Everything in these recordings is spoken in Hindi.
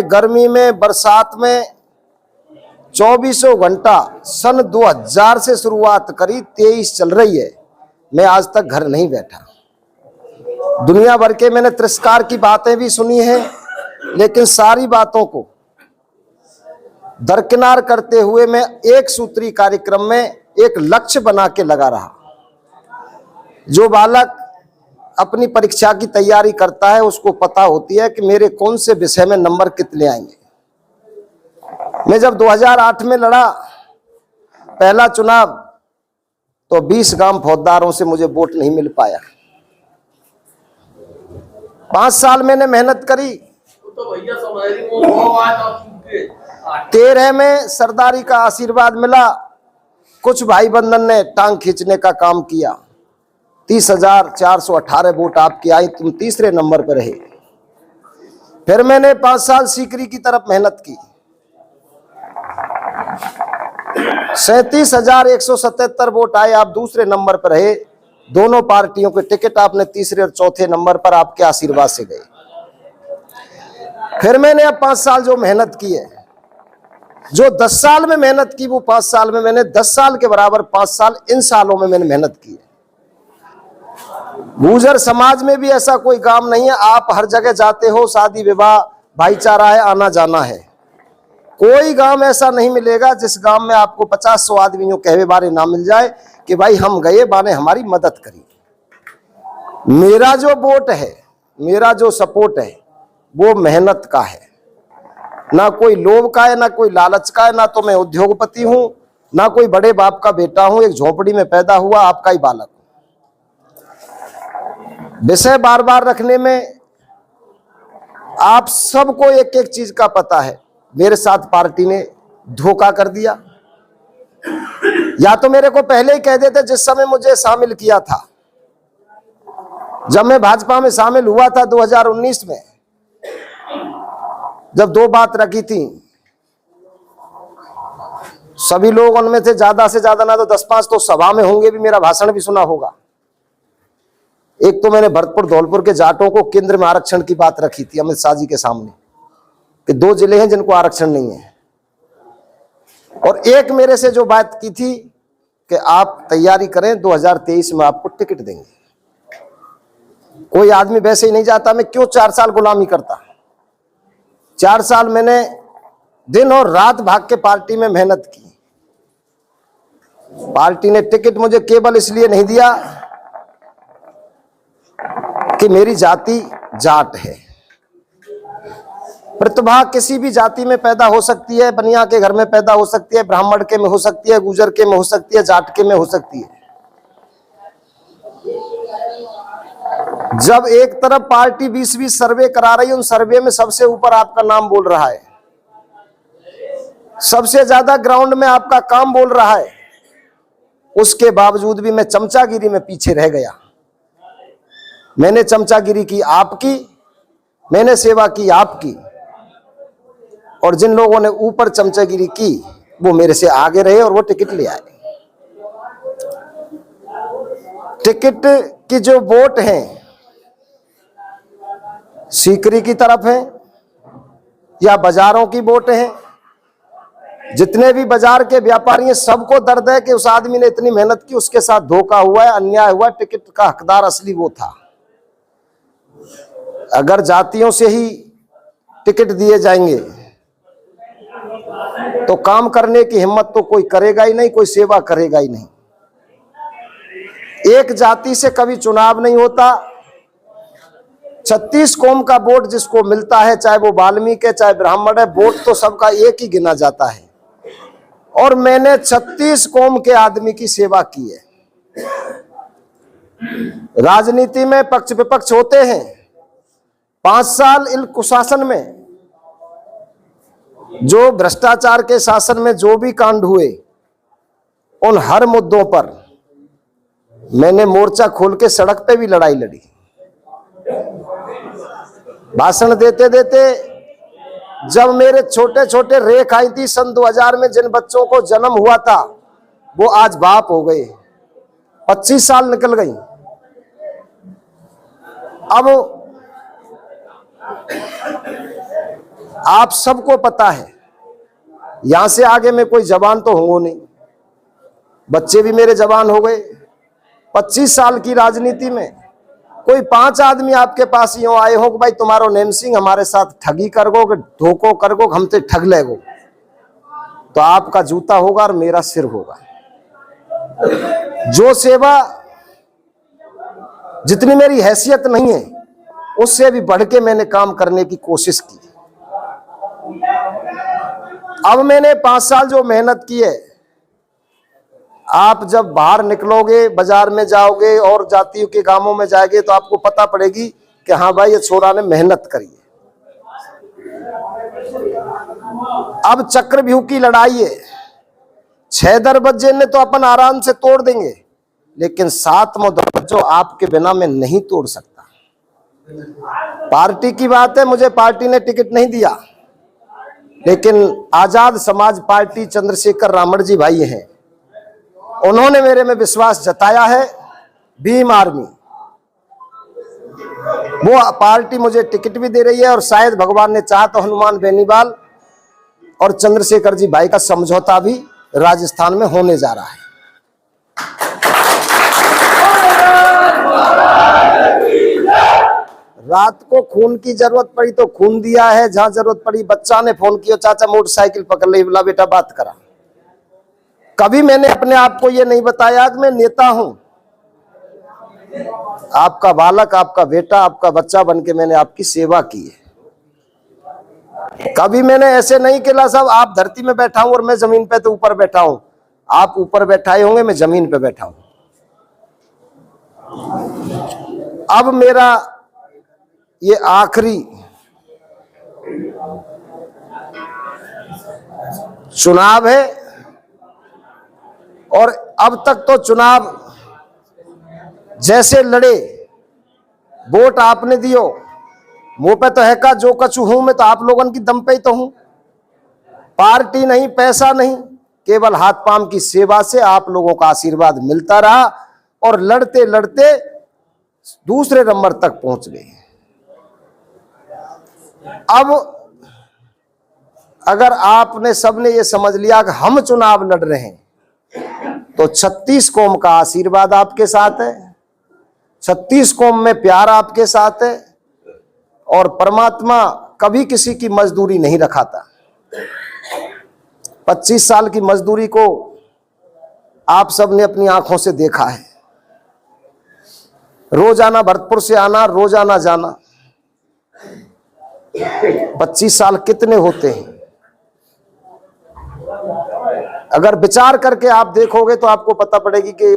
गर्मी में, बरसात में 24 घंटा सन 2000 से शुरुआत करी, 23 चल रही है, मैं आज तक घर नहीं बैठा। दुनिया भर के मैंने तिरस्कार की बातें भी सुनी हैं, लेकिन सारी बातों को दरकिनार करते हुए मैं एक सूत्री कार्यक्रम में एक लक्ष्य बना के लगा रहा। जो बालक अपनी परीक्षा की तैयारी करता है उसको पता होती है कि मेरे कौन से विषय में नंबर कितने आएंगे। मैं जब 2008 में लड़ा पहला चुनाव, तो 20 गांव फौजदारों से मुझे वोट नहीं मिल पाया। 5 साल मैंने मेहनत करी, 13 में सरदारी का आशीर्वाद मिला। कुछ भाई बंधन ने टांग खींचने का काम किया, 30,418 वोट आपकी आई, तुम तीसरे नंबर पर रहे। फिर मैंने 5 साल सीकरी की तरफ मेहनत की, 37,177 वोट आए, आप दूसरे नंबर पर रहे। दोनों पार्टियों के टिकट आपने तीसरे और चौथे नंबर पर आपके आशीर्वाद से गए। फिर मैंने अब 5 साल जो मेहनत की है, जो 10 साल में मेहनत की, वो 5 साल में मैंने 10 साल के बराबर 5 साल इन सालों में मैंने मेहनत की है। गुर्जर समाज में भी ऐसा कोई काम नहीं है, आप हर जगह जाते हो, शादी विवाह भाईचारा है, आना जाना है। कोई गांव ऐसा नहीं मिलेगा जिस गांव में आपको 50-100 आदमियों कहे बारे ना मिल जाए कि भाई हम गए, बाने हमारी मदद करी। मेरा जो वोट है, मेरा जो सपोर्ट है, वो मेहनत का है, ना कोई लोभ का है, ना कोई लालच का है। ना तो मैं उद्योगपति हूं, ना कोई बड़े बाप का बेटा हूं, एक झोपड़ी में पैदा हुआ आपका ही बालक। विषय बार बार रखने में आप सबको एक एक चीज का पता है। मेरे साथ पार्टी ने धोखा कर दिया, या तो मेरे को पहले ही कह देते जिस समय मुझे शामिल किया था। जब मैं भाजपा में शामिल हुआ था 2019 में, जब 2 बात रखी थी, सभी लोग उनमें से ज्यादा ना तो 10-5 तो सभा में होंगे भी, मेरा भाषण भी सुना होगा। एक तो मैंने भरतपुर धौलपुर के जाटों को केंद्र में आरक्षण की बात रखी थी अमित शाह जी के सामने कि 2 जिले हैं जिनको आरक्षण नहीं है। और एक मेरे से जो बात की थी कि आप तैयारी करें, 2023 में आपको टिकट देंगे। कोई आदमी वैसे ही नहीं जाता, मैं क्यों 4 साल गुलामी करता। 4 साल मैंने दिन और रात भाग के पार्टी में मेहनत की। पार्टी ने टिकट मुझे केवल इसलिए नहीं दिया कि मेरी जाति जाट है। प्रतिभा किसी भी जाति में पैदा हो सकती है, बनिया के घर में पैदा हो सकती है, ब्राह्मण के में हो सकती है, गुर्जर के में हो सकती है, जाट के में हो सकती है। जब एक तरफ पार्टी 20-20 सर्वे करा रही है, उन सर्वे में सबसे ऊपर आपका नाम बोल रहा है, सबसे ज्यादा ग्राउंड में आपका काम बोल रहा है, उसके बावजूद भी मैं चमचागिरी में पीछे रह गया। मैंने चमचागिरी की आपकी, मैंने सेवा की आपकी, और जिन लोगों ने ऊपर चमचागिरी की वो मेरे से आगे रहे और वो टिकट ले आए। टिकट की जो वोट हैं सीकरी की तरफ है या बाजारों की वोट हैं, जितने भी बाजार के व्यापारी हैं सबको दर्द है कि उस आदमी ने इतनी मेहनत की, उसके साथ धोखा हुआ है, अन्याय हुआ। टिकट का हकदार असली वो था। अगर जातियों से ही टिकट दिए जाएंगे तो काम करने की हिम्मत तो कोई करेगा ही नहीं, कोई सेवा करेगा ही नहीं। एक जाति से कभी चुनाव नहीं होता। 36 कौम का वोट जिसको मिलता है, चाहे वो वाल्मीकि है चाहे ब्राह्मण है, वोट तो सबका एक ही गिना जाता है। और मैंने 36 कौम के आदमी की सेवा की है। राजनीति में पक्ष विपक्ष होते हैं। 5 साल इन कुशासन में, जो भ्रष्टाचार के शासन में जो भी कांड हुए, उन हर मुद्दों पर मैंने मोर्चा खोल के सड़क पे भी लड़ाई लड़ी। भाषण देते देते जब मेरे छोटे छोटे रेख आई थी सन 2000 में, जिन बच्चों को जन्म हुआ था वो आज बाप हो गए। 25 साल निकल गई। अब आप सबको पता है, यहां से आगे मैं कोई जवान तो होऊंगा नहीं, बच्चे भी मेरे जवान हो गए। 25 साल की राजनीति में कोई 5 आदमी आपके पास यूं आए हो कि भाई तुम्हारो नेम सिंह हमारे साथ ठगी करगो, धोखो करगो, हम तो ठग लेगो, तो आपका जूता होगा और मेरा सिर होगा। जो सेवा जितनी मेरी हैसियत नहीं है उससे भी बढ़ के मैंने काम करने की कोशिश की। अब मैंने 5 साल जो मेहनत की है, आप जब बाहर निकलोगे, बाजार में जाओगे और जातियों के गांवों में जाओगे तो आपको पता पड़ेगी कि हाँ भाई ये छोरा ने मेहनत करी है। अब चक्रव्यूह की लड़ाई है, 6 दरवाजे ने तो अपन आराम से तोड़ देंगे, लेकिन 7वां दरवाजा आपके बिना मैं नहीं तोड़ सकता। पार्टी की बात है, मुझे पार्टी ने टिकट नहीं दिया, लेकिन आजाद समाज पार्टी चंद्रशेखर रामड़ जी भाई हैं, उन्होंने मेरे में विश्वास जताया है। भीम आर्मी वो पार्टी मुझे टिकट भी दे रही है और शायद भगवान ने चाहा तो हनुमान बेनीवाल और चंद्रशेखर जी भाई का समझौता भी राजस्थान में होने जा रहा है। रात को खून की जरूरत पड़ी तो खून दिया है, जहां जरूरत पड़ी बच्चा ने फोन किया, चाचा मोटरसाइकिल पकड़ ले, बोला बेटा बात करा। कभी मैंने अपने आप को यह नहीं बताया कि मैं नेता हूं। आपका बालक, आपका बेटा, आपका बच्चा बनके मैंने आपकी सेवा की है। कभी मैंने ऐसे नहीं किया साहब आप धरती में बैठा हूं और मैं जमीन पे तो ऊपर बैठा हूं। आप ऊपर बैठाए होंगे, मैं जमीन पे बैठा हूं। अब मेरा ये आखिरी चुनाव है और अब तक तो चुनाव जैसे लड़े, वोट आपने दियो, मुंह पे तो है का जो कछु हूं मैं तो आप लोगों की दम पे ही तो हूं। पार्टी नहीं, पैसा नहीं, केवल हाथ पांव की सेवा से आप लोगों का आशीर्वाद मिलता रहा और लड़ते लड़ते दूसरे नंबर तक पहुंच गए। अब अगर आपने सबने ये समझ लिया कि हम चुनाव लड़ रहे हैं तो 36 कौम का आशीर्वाद आपके साथ है, 36 कौम में प्यार आपके साथ है और परमात्मा कभी किसी की मजदूरी नहीं रखाता। 25 साल की मजदूरी को आप सबने अपनी आंखों से देखा है। रोजाना भरतपुर से आना, रोजाना जाना। 25 साल कितने होते हैं? अगर विचार करके आप देखोगे तो आपको पता पड़ेगी कि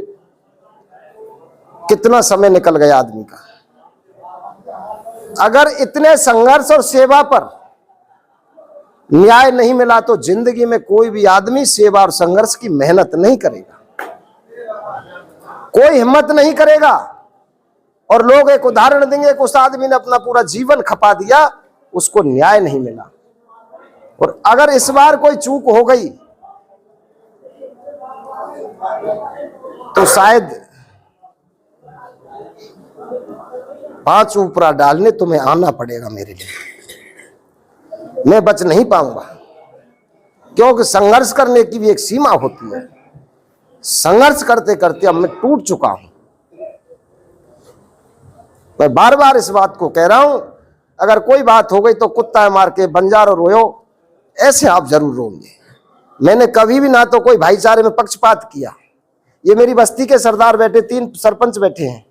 कितना समय निकल गया आदमी का। अगर इतने संघर्ष और सेवा पर न्याय नहीं मिला तो जिंदगी में कोई भी आदमी सेवा और संघर्ष की मेहनत नहीं करेगा, कोई हिम्मत नहीं करेगा। और लोग एक उदाहरण देंगे कि उस आदमी ने अपना पूरा जीवन खपा दिया, उसको न्याय नहीं मिला। और अगर इस बार कोई चूक हो गई तो शायद 5 ऊपरा डालने तुम्हें आना पड़ेगा मेरे लिए, मैं बच नहीं पाऊंगा। क्योंकि संघर्ष करने की भी एक सीमा होती है। संघर्ष करते करते अब मैं टूट चुका हूं। मैं बार बार इस बात को कह रहा हूं, अगर कोई बात हो गई तो कुत्ता मार के बंजारो रोयो, ऐसे आप जरूर रोएंगे। मैंने कभी भी ना तो कोई भाईचारे में पक्षपात किया। ये मेरी बस्ती के सरदार बैठे, 3 सरपंच बैठे हैं,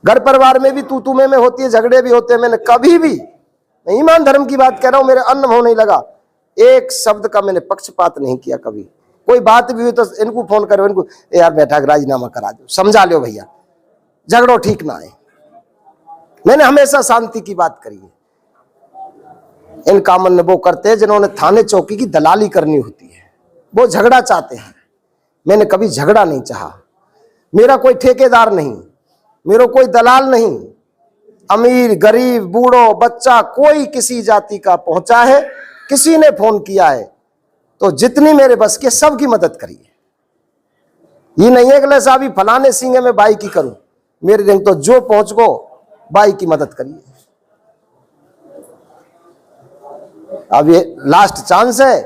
घर परिवार में भी तू में होती है, झगड़े भी होते हैं। मैंने कभी भी, मैं ईमान धर्म की बात कह रहा हूं, मेरे अन्न हो नहीं लगा, एक शब्द का मैंने पक्षपात नहीं किया कभी। कोई बात भी हुई तो इनको फोन करो, इनको यार बैठा राजीनामा करा दो, समझा लो भैया, झगड़ो ठीक ना है। मैंने हमेशा शांति की बात करी है। इन कामन ने वो करते हैं जिन्होंने थाने चौकी की दलाली करनी होती है, वो झगड़ा चाहते हैं। मैंने कभी झगड़ा नहीं चाहा। मेरा कोई ठेकेदार नहीं, मेरा कोई दलाल नहीं। अमीर गरीब बूढ़ो बच्चा कोई किसी जाति का पहुंचा है, किसी ने फोन किया है तो जितनी मेरे बस के सबकी मदद करी है। ये नहीं है कि साहब फलाने सिंह में बाई की करूं, मेरे दिन तो जो पहुंच गो बाई की मदद करिए। अब ये लास्ट चांस है,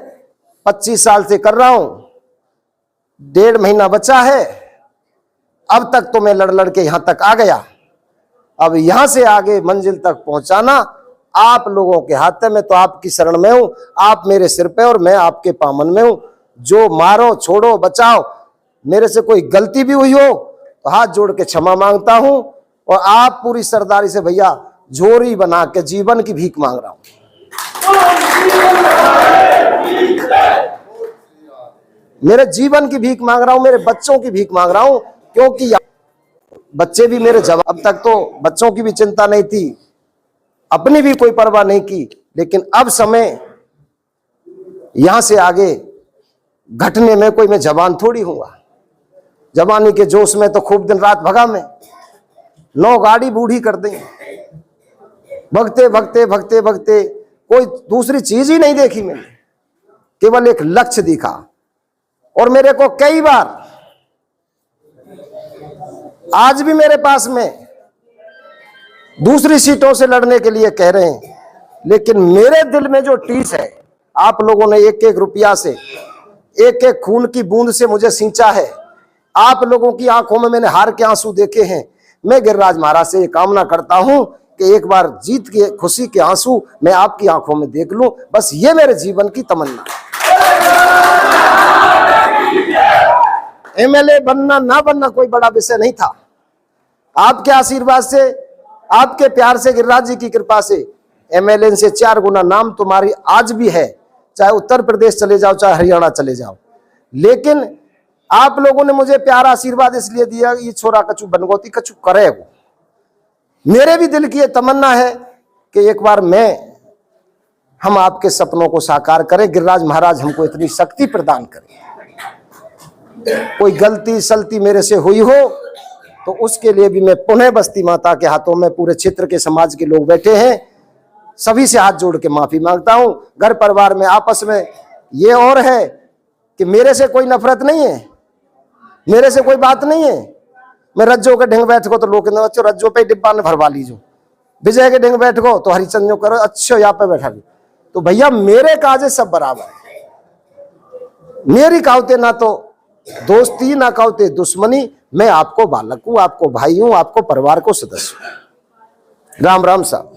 25 साल से कर रहा हूं, 1.5 महीना बचा है, अब तक तो मैं लड़ लड़ के यहां तक आ गया। अब यहां से आगे मंजिल तक पहुंचाना आप लोगों के हाथ है। मैं तो आपकी शरण में हूं, आप मेरे सिर पे और मैं आपके पामन में हूं। जो मारो छोड़ो बचाओ, मेरे से कोई गलती भी हुई हो तो हाथ जोड़ के क्षमा मांगता हूं। और आप पूरी सरदारी से भैया झोरी बना के जीवन की भीख मांग रहा हूं। मेरे जीवन की भीख मांग रहा हूं, मेरे बच्चों की भीख मांग रहा हूं, क्योंकि बच्चे भी मेरे जवाब, अब तक तो बच्चों की भी चिंता नहीं थी, अपनी भी कोई परवाह नहीं की, लेकिन अब समय यहां से आगे घटने में कोई मैं जवान थोड़ी हूंगा। जवानी के जोश में तो खूब दिन रात भगा मैं, 9 गाड़ी बूढ़ी कर दी, भगते भगते भगते भगते कोई दूसरी चीज ही नहीं देखी मैंने, केवल एक लक्ष्य दिखा। और मेरे को कई बार, आज भी मेरे पास में दूसरी सीटों से लड़ने के लिए कह रहे हैं, लेकिन मेरे दिल में जो टीस है, आप लोगों ने एक एक रुपया से, एक एक खून की बूंद से मुझे सींचा है। आप लोगों की आंखों में मैंने हार के आंसू देखे हैं। मैं गिरिराज महाराज से ये कामना करता हूं कि एक बार जीत के खुशी के आंसू मैं आपकी आंखों में देख लूं, बस ये मेरे जीवन की तमन्ना है। एमएलए बनना ना बनना कोई बड़ा विषय नहीं था। आपके आशीर्वाद से, आपके प्यार से, गिरिराज जी की कृपा से एमएलए से 4 गुना नाम तुम्हारी आज भी है, चाहे उत्तर प्रदेश चले जाओ, चाहे हरियाणा चले जाओ। लेकिन आप लोगों ने मुझे प्यार आशीर्वाद इसलिए दिया, ये छोरा कछु बनगोती कछु करे। वो मेरे भी दिल की ये तमन्ना है कि एक बार हम आपके सपनों को साकार करें। गिरिराज महाराज हमको इतनी शक्ति प्रदान करें। कोई गलती सलती मेरे से हुई हो तो उसके लिए भी मैं पुनः बस्ती माता के हाथों में, पूरे क्षेत्र के समाज के लोग बैठे हैं, सभी से हाथ जोड़ के माफी मांगता हूं। घर परिवार में आपस में ये और है कि मेरे से कोई नफरत नहीं है, मेरे से कोई बात नहीं है। मैं रज्जो के ढंग बैठ को तो लोग बच्चों रज्जो पे डिब्बा ने भरवा लीजो, विजय के ढंग बैठ को तो हरिचंद जो करो, अच्छे यहाँ पे बैठा ली। तो भैया मेरे काजे सब बराबर है। मेरी कावते ना तो दोस्ती ना कावते दुश्मनी। मैं आपको बालक हूं, आपको भाई हूं, आपको परिवार को सदस्य हूं। राम राम साहब।